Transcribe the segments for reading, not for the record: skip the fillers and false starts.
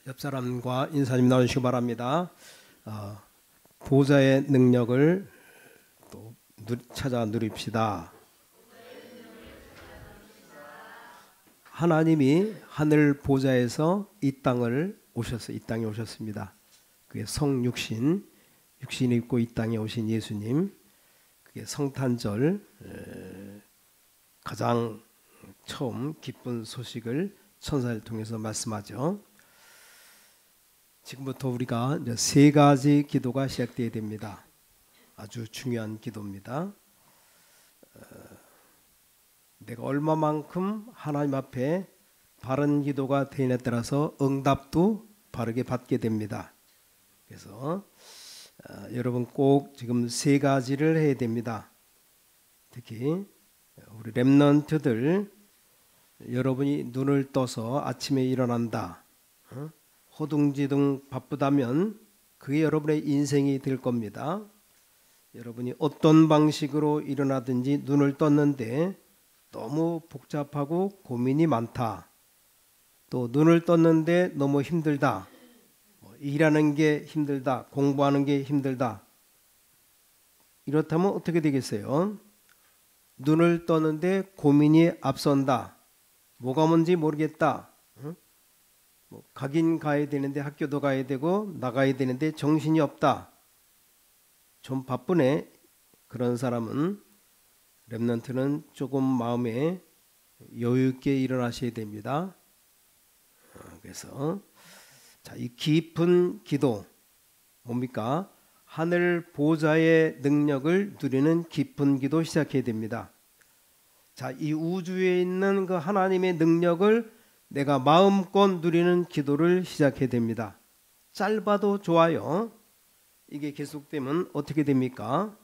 옆 사람과 인사 좀 나누시기 바랍니다. 보좌의 능력을 또 찾아 누립시다. 하나님이 하늘 보좌에서 이 땅에 오셨습니다. 그게 성육신, 육신이 입고 이 땅에 오신 예수님, 그게 성탄절 가장 처음 기쁜 소식을 천사를 통해서 말씀하죠. 지금부터 우리가 이제 세 가지 기도가 시작되어야 됩니다. 아주 중요한 기도입니다. 내가 얼마만큼 하나님 앞에 바른 기도가 되느냐에 따라서 응답도 바르게 받게 됩니다. 그래서 여러분 꼭 지금 세 가지를 해야 됩니다. 특히 우리 렘넌트들, 여러분이 눈을 떠서 아침에 일어난다, 호둥지둥 바쁘다면 그게 여러분의 인생이 될 겁니다. 여러분이 어떤 방식으로 일어나든지 눈을 떴는데 너무 복잡하고 고민이 많다, 또 눈을 떴는데 너무 힘들다, 일하는 게 힘들다, 공부하는 게 힘들다, 이렇다면 어떻게 되겠어요? 눈을 떴는데 고민이 앞선다, 뭐가 뭔지 모르겠다, 가긴 가야 되는데 학교도 가야 되고 나가야 되는데 정신이 없다, 좀 바쁘네, 그런 사람은 렘넌트는 조금 마음에 여유 있게 일어나셔야 됩니다. 그래서 이 깊은 기도 뭡니까? 하늘 보좌의 능력을 누리는 깊은 기도 시작해야 됩니다. 이 우주에 있는 그 하나님의 능력을 내가 마음껏 누리는 기도를 시작해야 됩니다. 짧아도 좋아요. 이게 계속되면 어떻게 됩니까?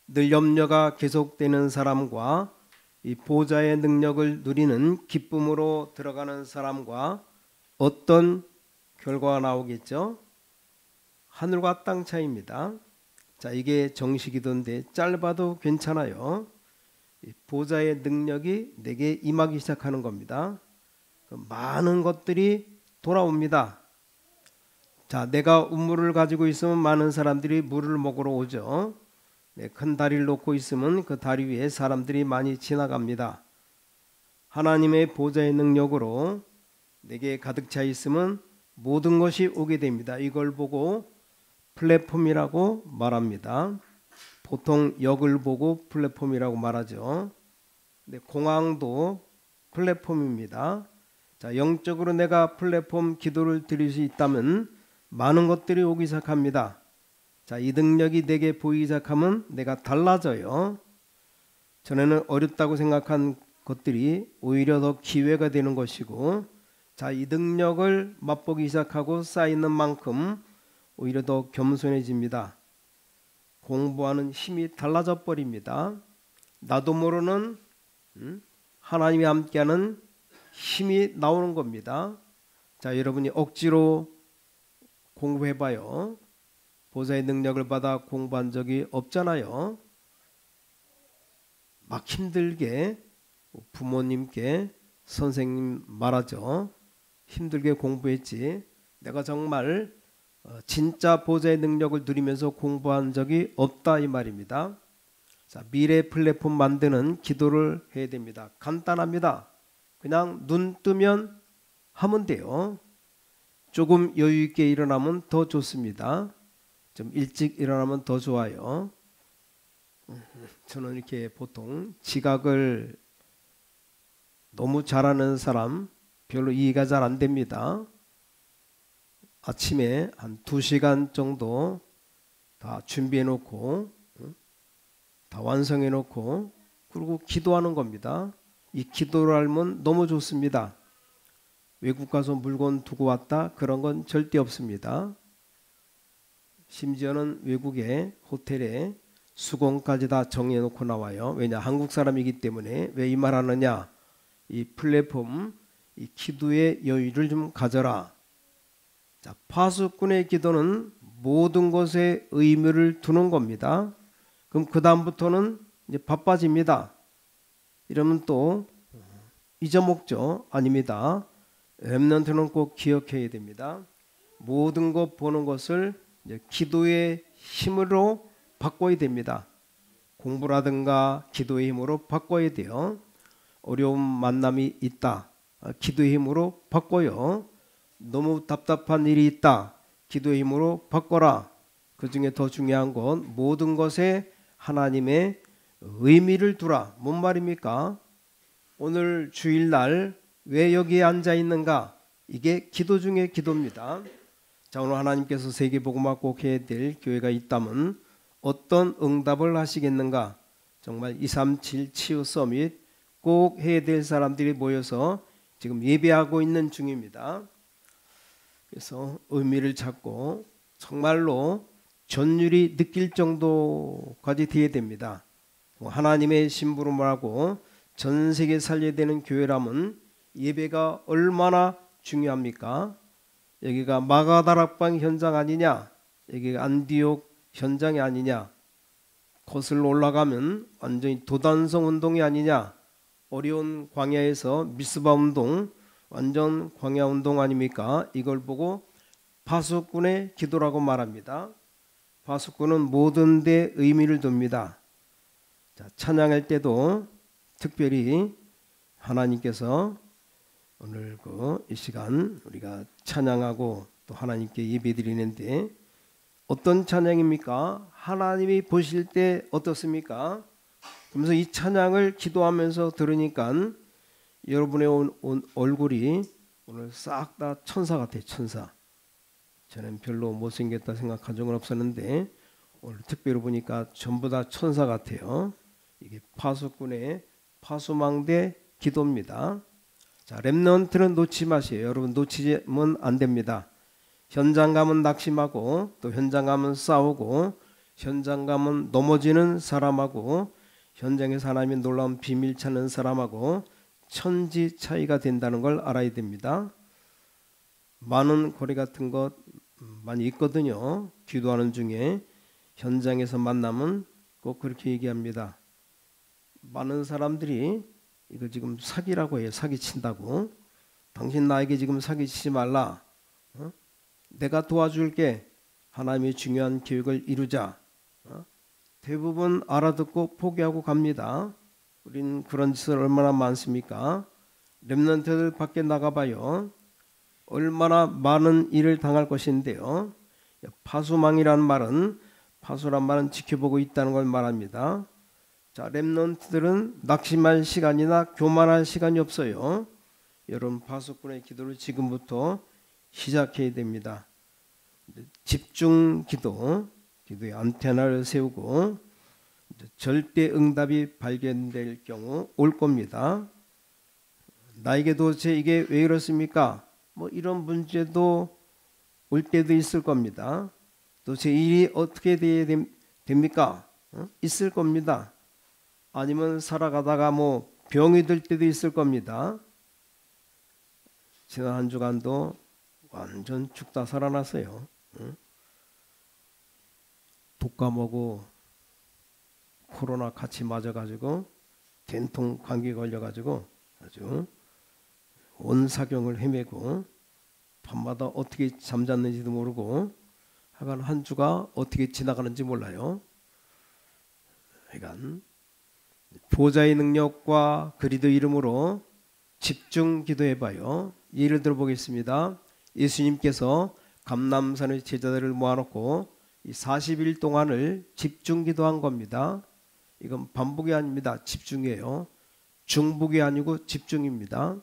늘 염려가 계속되는 사람과 이 보좌의 능력을 누리는 기쁨으로 들어가는 사람과 어떤 결과가 나오겠죠? 하늘과 땅 차이입니다. 이게 정식기도인데 짧아도 괜찮아요. 이 보좌의 능력이 내게 임하기 시작하는 겁니다. 많은 것들이 돌아옵니다. 내가 우물을 가지고 있으면 많은 사람들이 물을 먹으러 오죠. 큰 다리를 놓고 있으면 그 다리 위에 사람들이 많이 지나갑니다. 하나님의 보좌의 능력으로 내게 가득 차 있으면 모든 것이 오게 됩니다. 이걸 보고 플랫폼이라고 말합니다. 보통 역을 보고 플랫폼이라고 말하죠. 공항도 플랫폼입니다. 영적으로 내가 플랫폼 기도를 드릴 수 있다면 많은 것들이 오기 시작합니다. 이 능력이 내게 보이기 시작하면 내가 달라져요. 전에는 어렵다고 생각한 것들이 오히려 더 기회가 되는 것이고, 이 능력을 맛보기 시작하고 쌓이는 만큼 오히려 더 겸손해집니다. 공부하는 힘이 달라져 버립니다. 나도 모르는 하나님이 함께하는 힘이 나오는 겁니다. 여러분이 억지로 공부해봐요. 보좌의 능력을 받아 공부한 적이 없잖아요. 막 힘들게 부모님께 선생님 말하죠. 힘들게 공부했지 내가 정말 진짜 보좌의 능력을 누리면서 공부한 적이 없다, 이 말입니다. 미래 플랫폼 만드는 기도를 해야 됩니다. 간단합니다. 그냥 눈 뜨면 하면 돼요. 조금 여유 있게 일어나면 더 좋습니다. 좀 일찍 일어나면 더 좋아요. 저는 이렇게 보통 지각을 너무 잘하는 사람 별로 이해가 잘 안 됩니다. 아침에 한 2시간 정도 다 준비해 놓고 다 완성해 놓고 그리고 기도하는 겁니다. 이 기도를 알면 너무 좋습니다. 외국 가서 물건 두고 왔다, 그런 건 절대 없습니다. 심지어는 외국에 호텔에 수공까지 다 정해 놓고 나와요. 왜냐? 한국 사람이기 때문에. 왜 이 말 하느냐? 이 플랫폼, 이 기도의 여유를 좀 가져라. 파수꾼의 기도는 모든 것에 의미를 두는 겁니다. 그럼 그 다음부터는 이제 바빠집니다. 이러면 또 잊어먹죠? 아닙니다. 렘넌트는 꼭 기억해야 됩니다. 모든 것 보는 것을 이제 기도의 힘으로 바꿔야 됩니다. 공부라든가 기도의 힘으로 바꿔야 돼요. 어려운 만남이 있다. 기도의 힘으로 바꿔요. 너무 답답한 일이 있다. 기도의 힘으로 바꿔라. 그 중에 더 중요한 건 모든 것에 하나님의 의미를 두라. 뭔 말입니까? 오늘 주일날 왜 여기에 앉아 있는가? 이게 기도 중에 기도입니다. 자, 오늘 하나님께서 세계복음화 꼭 해야 될 교회가 있다면 어떤 응답을 하시겠는가? 정말 237 치유 서밋 꼭 해야 될 사람들이 모여서 지금 예배하고 있는 중입니다. 그래서 의미를 찾고 정말로 전율이 느낄 정도까지 돼야 됩니다. 하나님의 심부름하고 전 세계 살려야 되는 교회라면 예배가 얼마나 중요합니까? 여기가 마가다락방 현장 아니냐? 여기가 안디옥 현장이 아니냐? 거슬러 올라가면 완전히 도단성 운동이 아니냐? 어려운 광야에서 미스바 운동, 완전 광야 운동 아닙니까? 이걸 보고 파수꾼의 기도라고 말합니다. 파수꾼은 모든 데 의미를 둡니다. 자, 찬양할 때도 특별히 하나님께서 오늘 이 시간 우리가 찬양하고 또 하나님께 예배드리는데 어떤 찬양입니까? 하나님이 보실 때 어떻습니까? 그러면서 이 찬양을 기도하면서 들으니까 여러분의 얼굴이 오늘 싹 다 천사 같아요. 천사. 저는 별로 못생겼다 생각한 적은 없었는데 오늘 특별히 보니까 전부 다 천사 같아요. 이게 파수꾼의 파수망대 기도입니다. 자, 렘넌트는 놓지 마세요. 여러분 놓치면 안 됩니다. 현장 가면 낙심하고 또 현장 가면 싸우고 현장 가면 넘어지는 사람하고 현장에서 하나님의 놀라운 비밀 찾는 사람하고 천지 차이가 된다는 걸 알아야 됩니다. 많은 고리 같은 것 많이 있거든요. 기도하는 중에 현장에서 만나면 꼭 그렇게 얘기합니다. 많은 사람들이 이거 지금 사기라고 해요. 사기친다고. 당신 나에게 지금 사기치지 말라. 내가 도와줄게. 하나님의 중요한 계획을 이루자. 대부분 알아듣고 포기하고 갑니다. 우린 그런 짓을 얼마나 많습니까? 렘넌트들 밖에 나가봐요. 얼마나 많은 일을 당할 것인데요. 파수망이란 말은 파수란 말은 지켜보고 있다는 걸 말합니다. 자, 렘넌트들은 낙심할 시간이나 교만할 시간이 없어요. 여러분 파수꾼의 기도를 지금부터 시작해야 됩니다. 집중 기도, 기도의 안테나를 세우고 절대 응답이 발견될 경우 올 겁니다. 나에게 도대체 이게 왜 이렇습니까? 뭐 이런 문제도 올 때도 있을 겁니다. 도대체 일이 어떻게 돼야 됩니까? 있을 겁니다. 아니면 살아가다가 뭐 병이 들 때도 있을 겁니다. 지난 한 주간도 완전 죽다 살아났어요. 독감하고 코로나 같이 맞아가지고 된통 감기 걸려가지고 아주 온 사경을 헤매고 밤마다 어떻게 잠잤는지도 모르고 하여간 한 주가 어떻게 지나가는지 몰라요. 그러니까 보좌의 능력과 그리스도 이름으로 집중 기도해봐요. 예를 들어 보겠습니다. 예수님께서 감람산의 제자들을 모아놓고 이 40일 동안을 집중 기도한 겁니다. 이건 반복이 아닙니다. 집중이에요. 중복이 아니고 집중입니다.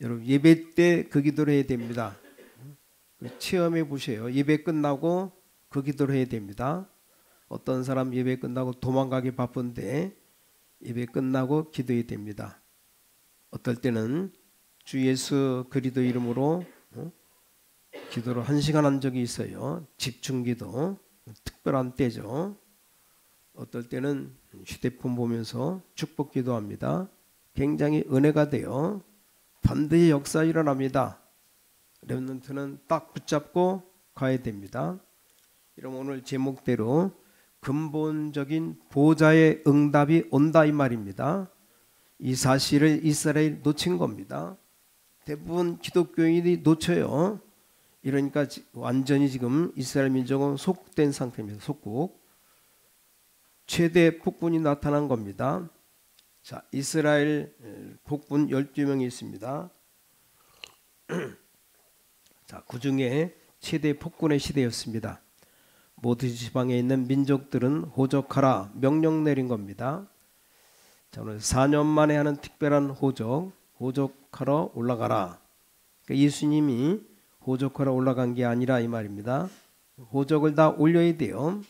여러분 예배 때 그 기도를 해야 됩니다. 체험해 보세요. 예배 끝나고 그 기도를 해야 됩니다. 어떤 사람 예배 끝나고 도망가기 바쁜데 예배 끝나고 기도해야 됩니다. 어떨 때는 주 예수 그리스도 이름으로 기도를 1시간 한 적이 있어요. 집중 기도. 특별한 때죠. 어떨 때는 휴대폰 보면서 축복 기도합니다. 굉장히 은혜가 돼요. 반드시 역사 일어납니다. 렘넌트는 딱 붙잡고 가야 됩니다. 그럼 오늘 제목대로 근본적인 보좌의 응답이 온다 이 말입니다. 이 사실을 이스라엘 놓친 겁니다. 대부분 기독교인이 놓쳐요. 이러니까 완전히 지금 이스라엘 민족은 속된 상태입니다. 속국. 최대 폭군이 나타난 겁니다. 자, 이스라엘 폭군 12명이 있습니다. 자, 그 중에 최대 폭군의 시대였습니다. 모든 지방에 있는 민족들은 호적하라 명령 내린 겁니다. 자, 오늘 4년 만에 하는 특별한 호적하러 올라가라. 그러니까 예수님이 호적하러 올라간 게 아니라 이 말입니다. 호적을 다 올려야 돼요.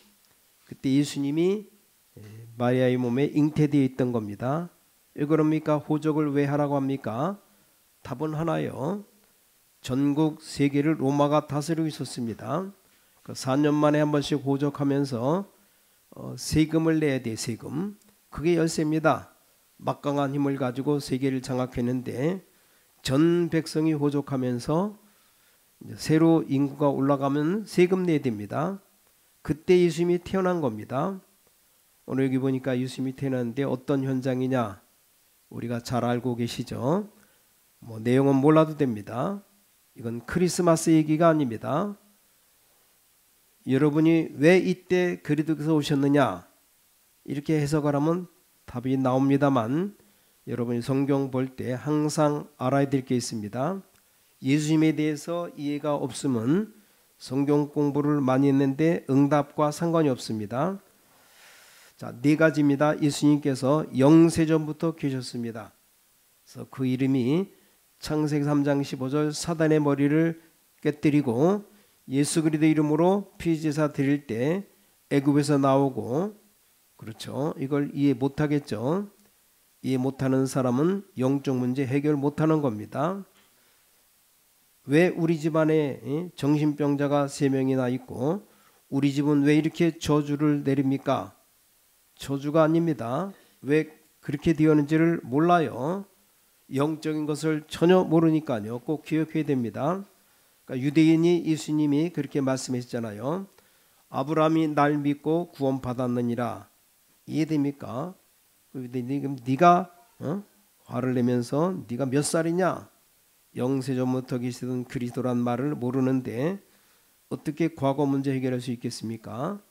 그때 예수님이 마리아의 몸에 잉태되어 있던 겁니다. 왜 그럽니까? 호적을 왜 하라고 합니까? 답은 하나요. 전국 세계를 로마가 다스리고 있었습니다. 4년 만에 한 번씩 호적하면서 세금을 내야 돼. 세금. 그게 열쇠입니다. 막강한 힘을 가지고 세계를 장악했는데 전 백성이 호적하면서 새로 인구가 올라가면 세금 내야 됩니다. 그때 예수님이 태어난 겁니다. 오늘 여기 보니까 예수님이 태어났는데 어떤 현장이냐? 우리가 잘 알고 계시죠? 내용은 몰라도 됩니다. 이건 크리스마스 얘기가 아닙니다. 여러분이 왜 이때 그리스도께서 오셨느냐? 이렇게 해석을 하면 답이 나옵니다만 여러분이 성경 볼 때 항상 알아야 될 게 있습니다. 예수님에 대해서 이해가 없으면 성경 공부를 많이 했는데 응답과 상관이 없습니다. 자, 4가지입니다. 예수님께서 영세전부터 계셨습니다. 그래서 그 이름이 창세기 3장 15절 사단의 머리를 깨뜨리고 예수 그리스도 이름으로 피제사 드릴 때 애굽에서 나오고, 그렇죠. 이걸 이해 못하겠죠. 이해 못하는 사람은 영적 문제 해결 못하는 겁니다. 왜 우리 집안에 정신병자가 3명이나 있고 우리 집은 왜 이렇게 저주를 내립니까? 저주가 아닙니다. 왜 그렇게 되었는지를 몰라요. 영적인 것을 전혀 모르니까요. 꼭 기억해야 됩니다. 그러니까 유대인이 예수님이 그렇게 말씀하셨잖아요. 아브라함이 날 믿고 구원 받았느니라. 이해됩니까? 그럼 네가 화를 내면서 네가 몇 살이냐? 영세전부터 계시던 그리스도란 말을 모르는데 어떻게 과거 문제 해결할 수 있겠습니까?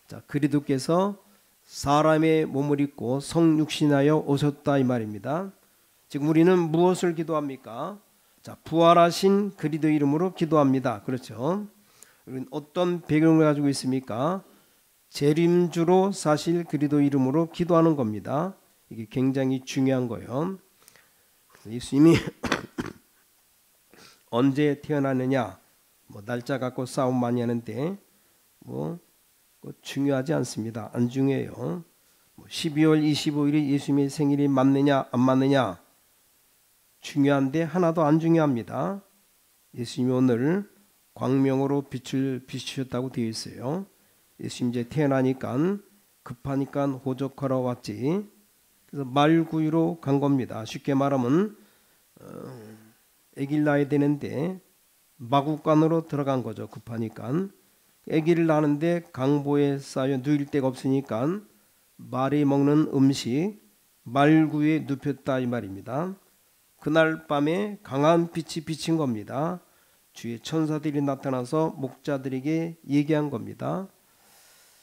자, 그리스도께서 사람의 몸을 입고 성육신하여 오셨다 이 말입니다. 지금 우리는 무엇을 기도합니까? 자, 부활하신 그리스도 이름으로 기도합니다. 그렇죠? 우리는 어떤 배경을 가지고 있습니까? 재림주로 사실 그리스도 이름으로 기도하는 겁니다. 이게 굉장히 중요한 거예요. 예수님이 언제 태어나느냐, 날짜 갖고 싸움 많이 하는데 중요하지 않습니다. 안 중요해요. 12월 25일이 예수님의 생일이 맞느냐 안 맞느냐 중요한데 하나도 안 중요합니다. 예수님이 오늘 광명으로 빛을 비추셨다고 되어 있어요. 예수님 이제 태어나니까 급하니까 호적하러 왔지. 그래서 말구유로 간 겁니다. 쉽게 말하면 아기를 낳아야 되는데 마구간으로 들어간 거죠. 급하니까. 아기를 낳는데 강보에 쌓여 누일 데가 없으니까 말이 먹는 음식 말구유에 눕혔다 이 말입니다. 그날 밤에 강한 빛이 비친 겁니다. 주의 천사들이 나타나서 목자들에게 얘기한 겁니다.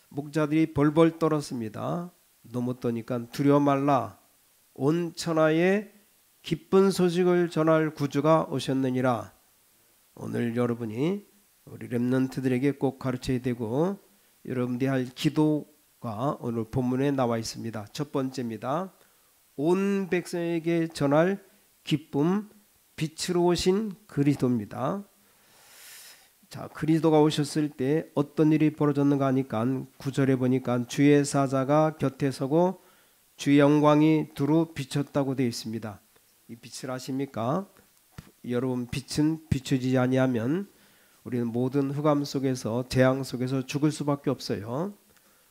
목자들이 벌벌 떨었습니다. 너무 떠니까 두려워 말라. 온 천하에 기쁜 소식을 전할 구주가 오셨느니라. 오늘 여러분이 우리 렘넌트들에게 꼭 가르쳐야 되고 여러분들이 할 기도가 오늘 본문에 나와 있습니다. 첫 번째입니다. 온 백성에게 전할 기쁨, 빛으로 오신 그리스도입니다. 자, 그리스도가 오셨을 때 어떤 일이 벌어졌는가 하니까 9절에 보니까 주의 사자가 곁에 서고 주의 영광이 두루 비쳤다고 되어 있습니다. 이 빛을 아십니까? 여러분, 빛은 비추지 아니하면 우리는 모든 흑암 속에서 재앙 속에서 죽을 수밖에 없어요.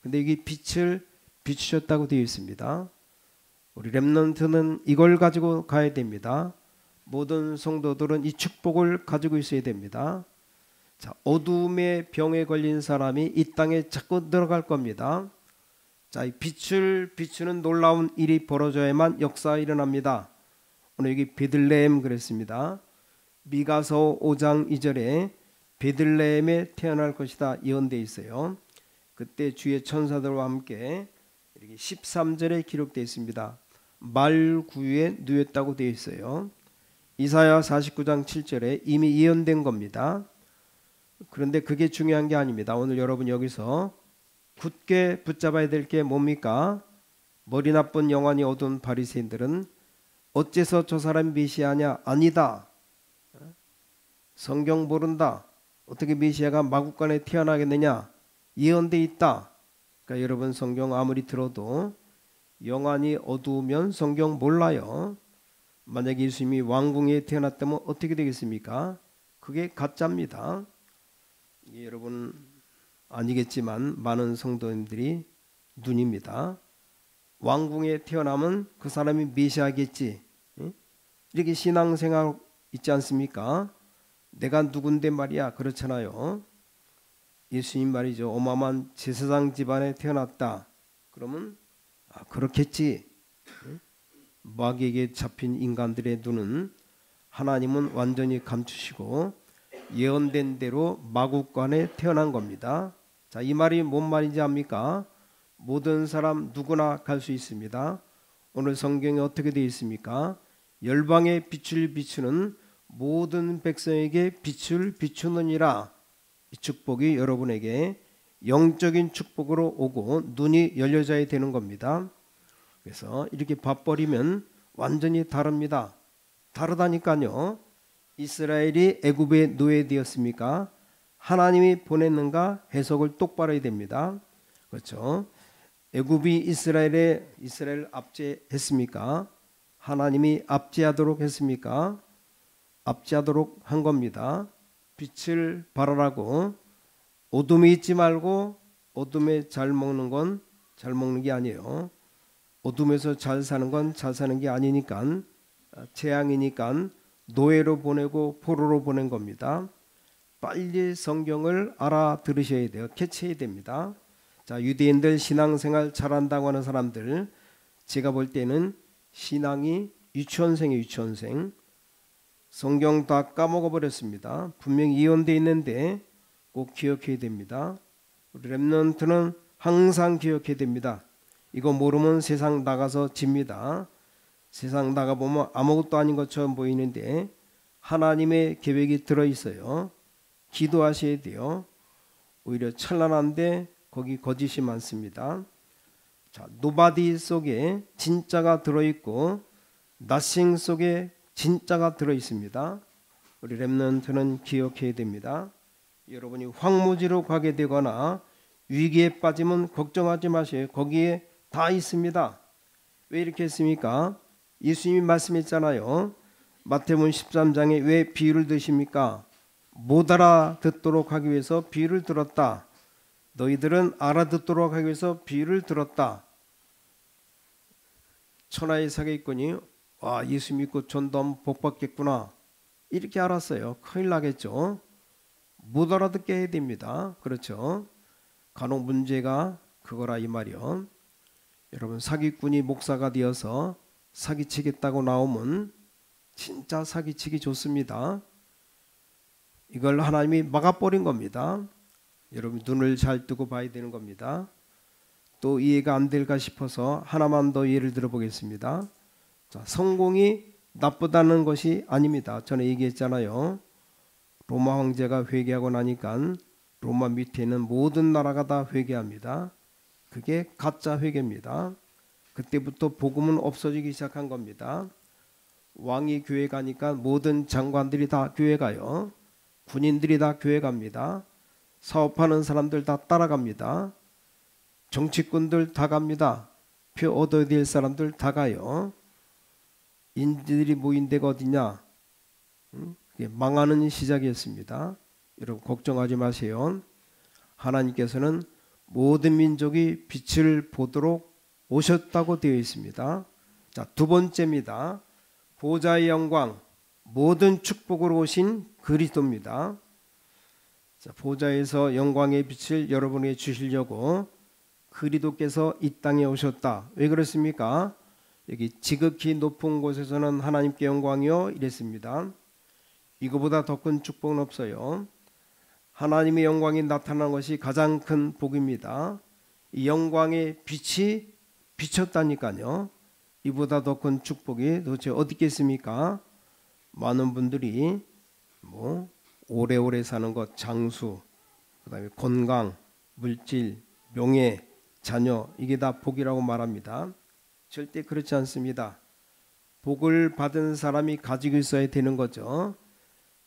근데 이게 빛을 비추셨다고 되어 있습니다. 우리 렘넌트는 이걸 가지고 가야 됩니다. 모든 성도들은 이 축복을 가지고 있어야 됩니다. 자, 어둠의 병에 걸린 사람이 이 땅에 자꾸 들어갈 겁니다. 자, 이 빛을 비추는 놀라운 일이 벌어져야만 역사가 일어납니다. 오늘 여기 베들레헴 그랬습니다. 미가서 5장 2절에 베들레헴에 태어날 것이다 예언되어 있어요. 그때 주의 천사들과 함께 이렇게 13절에 기록되어 있습니다. 말구유에 누웠다고 되어 있어요. 이사야 49장 7절에 이미 예언된 겁니다. 그런데 그게 중요한 게 아닙니다. 오늘 여러분 여기서 굳게 붙잡아야 될 게 뭡니까? 머리 나쁜 영안이 어두운 바리새인들은 어째서 저 사람이 메시아냐? 아니다. 성경 모른다. 어떻게 메시아가 마구간에 태어나겠느냐? 예언돼 있다. 그러니까 여러분 성경 아무리 들어도 영안이 어두우면 성경 몰라요. 만약에 예수님이 왕궁에 태어났다면 어떻게 되겠습니까? 그게 가짜입니다. 여러분 아니겠지만 많은 성도님들이 눈입니다. 왕궁에 태어나면 그 사람이 메시아겠지. 이렇게 신앙생활 있지 않습니까? 내가 누군데 말이야 그렇잖아요. 예수님 말이죠. 어마어마한 제사장 집안에 태어났다. 그러면 그렇겠지. 마귀에게 잡힌 인간들의 눈은 하나님은 완전히 감추시고 예언된 대로 마구간에 태어난 겁니다. 자, 이 말이 뭔 말인지 압니까? 모든 사람 누구나 갈 수 있습니다. 오늘 성경에 어떻게 되어 있습니까? 열방의 빛을 비추는 모든 백성에게 빛을 비추느니라. 이 축복이 여러분에게 영적인 축복으로 오고 눈이 열려져야 되는 겁니다. 그래서 이렇게 봐버리면 완전히 다릅니다. 다르다니까요. 이스라엘이 애굽에 노예되었습니까? 하나님이 보냈는가? 해석을 똑바로 해야 됩니다. 그렇죠? 애굽이 이스라엘 압제했습니까? 하나님이 압제하도록 했습니까? 압제하도록 한 겁니다. 빛을 발하라고. 어둠에 있지 말고 어둠에 잘 먹는 건 잘 먹는 게 아니에요. 어둠에서 잘 사는 건 잘 사는 게 아니니까, 재앙이니까 노예로 보내고 포로로 보낸 겁니다. 빨리 성경을 알아들으셔야 돼요. 캐치해야 됩니다. 자, 유대인들 신앙생활 잘한다고 하는 사람들, 제가 볼 때는 신앙이 유치원생이에요. 유치원생. 성경 다 까먹어 버렸습니다. 분명히 예언되어 있는데 꼭 기억해야 됩니다. 우리 렘넌트는 항상 기억해야 됩니다. 이거 모르면 세상 나가서 집니다. 세상 나가보면 아무것도 아닌 것처럼 보이는데 하나님의 계획이 들어있어요. 기도하셔야 돼요. 오히려 찬란한데 거기 거짓이 많습니다. 자, 노바디 속에 진짜가 들어있고 나싱 속에 진짜가 들어있습니다. 우리 렘넌트는 기억해야 됩니다. 여러분이 황무지로 가게 되거나 위기에 빠지면 걱정하지 마세요. 거기에 다 있습니다. 왜 이렇게 했습니까? 예수님이 말씀했잖아요. 마태복음 13장에 왜 비유를 드십니까? 못 알아듣도록 하기 위해서 비유를 들었다. 너희들은 알아듣도록 하기 위해서 비유를 들었다. 천하의 사기꾼이 와, 예수 믿고 전도하면 복 받겠구나 이렇게 알았어요. 큰일 나겠죠. 못 알아듣게 해야 됩니다. 그렇죠. 간혹 문제가 그거라 이 말이요. 여러분 사기꾼이 목사가 되어서 사기치겠다고 나오면 진짜 사기치기 좋습니다. 이걸 하나님이 막아버린 겁니다. 여러분 눈을 잘 뜨고 봐야 되는 겁니다. 또 이해가 안 될까 싶어서 하나만 더 예를 들어 보겠습니다. 자, 성공이 나쁘다는 것이 아닙니다. 저는 얘기했잖아요. 로마 황제가 회개하고 나니까 로마 밑에 있는 모든 나라가 다 회개합니다. 그게 가짜 회개입니다. 그때부터 복음은 없어지기 시작한 겁니다. 왕이 교회 가니까 모든 장관들이 다 교회 가요. 군인들이 다 교회 갑니다. 사업하는 사람들 다 따라갑니다. 정치꾼들 다 갑니다. 표 얻어야 될 사람들 다 가요. 인들이 모인 데가 어디냐? 그게 망하는 시작이었습니다. 여러분 걱정하지 마세요. 하나님께서는 모든 민족이 빛을 보도록 오셨다고 되어 있습니다. 자, 두 번째입니다. 보좌의 영광, 모든 축복으로 오신 그리스도입니다. 자, 보좌에서 영광의 빛을 여러분에게 주시려고 그리스도께서 이 땅에 오셨다. 왜 그렇습니까? 여기 지극히 높은 곳에서는 하나님께 영광이요 이랬습니다. 이거보다 더 큰 축복은 없어요. 하나님의 영광이 나타나는 것이 가장 큰 복입니다. 이 영광의 빛이 비쳤다니까요. 이보다 더 큰 축복이 도대체 어디 있겠습니까? 많은 분들이 뭐 오래오래 사는 것, 장수, 그다음에 건강, 물질, 명예, 자녀, 이게 다 복이라고 말합니다. 절대 그렇지 않습니다. 복을 받은 사람이 가지고 있어야 되는 거죠.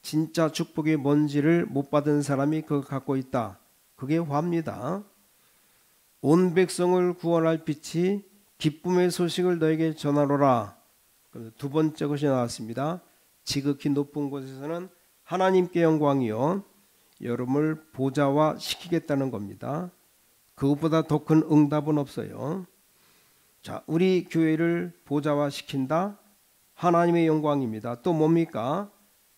진짜 축복이 뭔지를 못 받은 사람이 그걸 갖고 있다. 그게 화입니다. 온 백성을 구원할 빛이 기쁨의 소식을 너에게 전하노라. 두 번째 것이 나왔습니다. 지극히 높은 곳에서는 하나님께 영광이요 여러분을 보좌화 시키겠다는 겁니다. 그것보다 더 큰 응답은 없어요. 자, 우리 교회를 보좌화 시킨다. 하나님의 영광입니다. 또 뭡니까?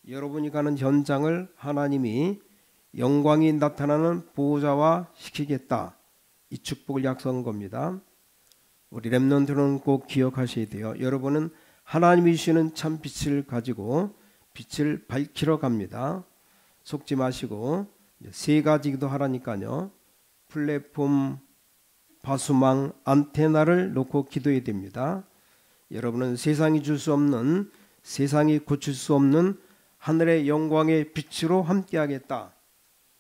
여러분이 가는 현장을 하나님이 영광이 나타나는 보좌화 시키겠다. 이 축복을 약속한 겁니다. 우리 렘넌트는 꼭 기억하셔야 돼요. 여러분은 하나님이 주시는 참 빛을 가지고 빛을 밝히러 갑니다. 속지 마시고 세 가지 기도하라니까요. 플랫폼, 바수망, 안테나를 놓고 기도해야 됩니다. 여러분은 세상이 줄 수 없는, 세상이 고칠 수 없는 하늘의 영광의 빛으로 함께하겠다.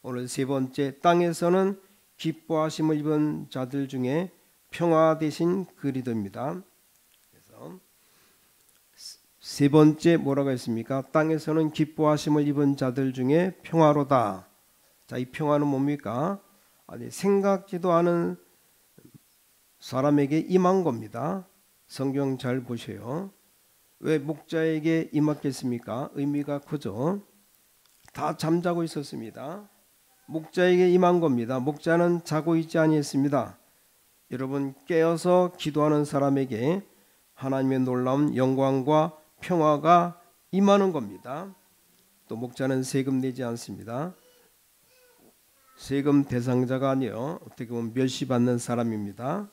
오늘 세 번째, 땅에서는 기뻐하심을 입은 자들 중에 평화 되신 그리스도입니다. 그래서 세 번째 뭐라고 했습니까? 땅에서는 기뻐하심을 입은 자들 중에 평화로다. 자, 이 평화는 뭡니까? 아니, 생각지도 않은 사람에게 임한 겁니다. 성경 잘 보세요. 왜 목자에게 임했겠습니까? 의미가 크죠. 다 잠자고 있었습니다. 목자에게 임한 겁니다. 목자는 자고 있지 아니했습니다. 여러분, 깨어서 기도하는 사람에게 하나님의 놀라운 영광과 평화가 임하는 겁니다. 또 목자는 세금 내지 않습니다. 세금 대상자가 아니요 어떻게 보면 멸시받는 사람입니다.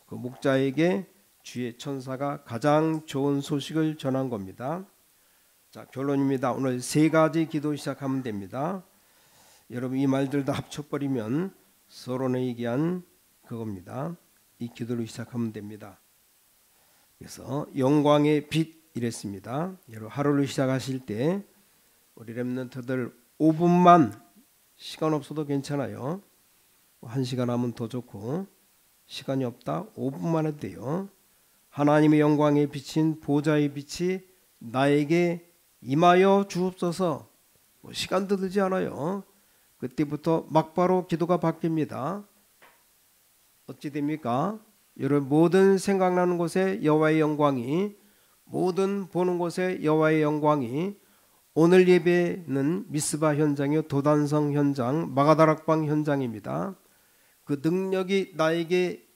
그 목자에게 주의 천사가 가장 좋은 소식을 전한 겁니다. 자, 결론입니다. 오늘 세 가지 기도 시작하면 됩니다. 여러분, 이 말들 다 합쳐버리면 서론에 얘기한 그겁니다. 이 기도를 시작하면 됩니다. 그래서 영광의 빛 이랬습니다. 여러분, 하루를 시작하실 때 우리 렘넌트들 5분만, 시간 없어도 괜찮아요. 1시간 하면 더 좋고, 시간이 없다 5분만 해도 돼요. 하나님의 영광에 비친 보좌의 빛이 나에게 임하여 주옵소서. 시간도 들지 않아요. 그때부터 막바로 기도가 바뀝니다. 어찌 됩니까? 여러분, 모든 생각나는 곳에 여호와의 영광이, 모든 보는 곳에 여호와의 영광이, 오늘 예배는 미스바 현장이요 도단성 현장, 마가다락방 현장입니다. 그 능력이 나에게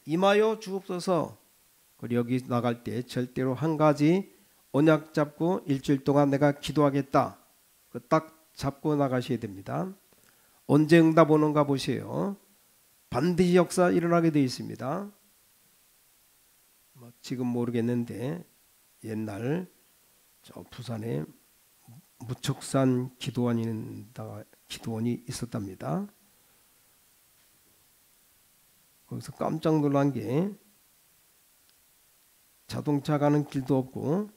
임하여 주옵소서. 그리고 여기 나갈 때 절대로 한 가지 언약 잡고 일주일 동안 내가 기도하겠다. 그 딱 잡고 나가셔야 됩니다. 언제 응답 오는가 보세요. 반드시 역사 일어나게 되어 있습니다. 지금 모르겠는데 옛날 저 부산에 무척산 기도원이 있었답니다. 거기서 깜짝 놀란 게 자동차 가는 길도 없고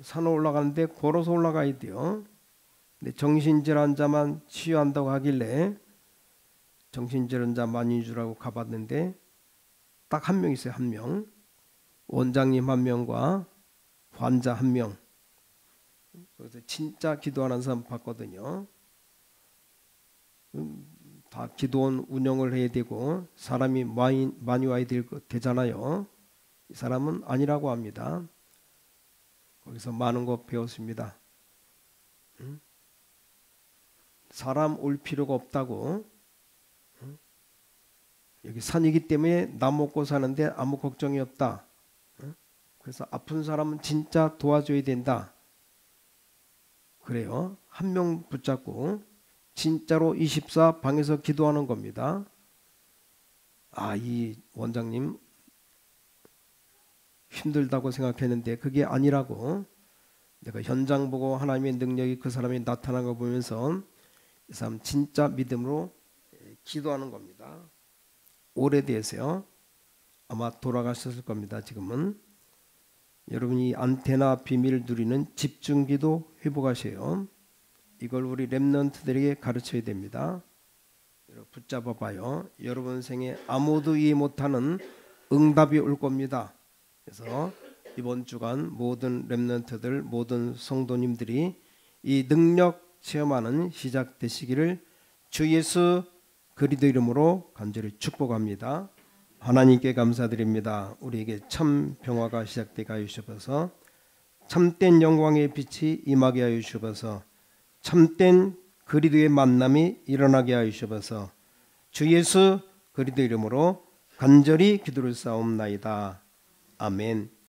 산을 올라가는데 걸어서 올라가야 돼요. 근데 정신질환자만 치유한다고 하길래 정신질환자만인 줄 알고 가봤는데 딱 한 명 있어요. 한 명. 원장님 한 명과 환자 한 명. 그래서 진짜 기도하는 사람 봤거든요. 다 기도원 운영을 해야 되고 사람이 많이 와야 되잖아요. 이 사람은 아니라고 합니다. 거기서 많은 거 배웠습니다. 사람 올 필요가 없다고. 여기 산이기 때문에 나 먹고 사는데 아무 걱정이 없다. 그래서 아픈 사람은 진짜 도와줘야 된다. 그래요. 한 명 붙잡고 진짜로 24 방에서 기도하는 겁니다. 아, 이 원장님 힘들다고 생각했는데 그게 아니라고. 내가 현장 보고 하나님의 능력이 그 사람이 나타난 거 보면서 이 사람 진짜 믿음으로 기도하는 겁니다. 오래돼서요. 아마 돌아가셨을 겁니다. 지금은 여러분이 안테나 비밀 누리는 집중기도 회복하세요. 이걸 우리 렘넌트들에게 가르쳐야 됩니다. 붙잡아 봐요. 여러분 생에 아무도 이해 못하는 응답이 올 겁니다. 그래서 이번 주간 모든 렘넌트들, 모든 성도님들이 이 능력 체험하는 시작되시기를 주 예수 그리스도 이름으로 간절히 축복합니다. 하나님께 감사드립니다. 우리에게 참 평화가 시작되게 하여 주셔서 참된 영광의 빛이 임하게 하여 주셔서 참된 그리스도의 만남이 일어나게 하여 주셔서 주 예수 그리스도 이름으로 간절히 기도를 쌓옵나이다. 아멘.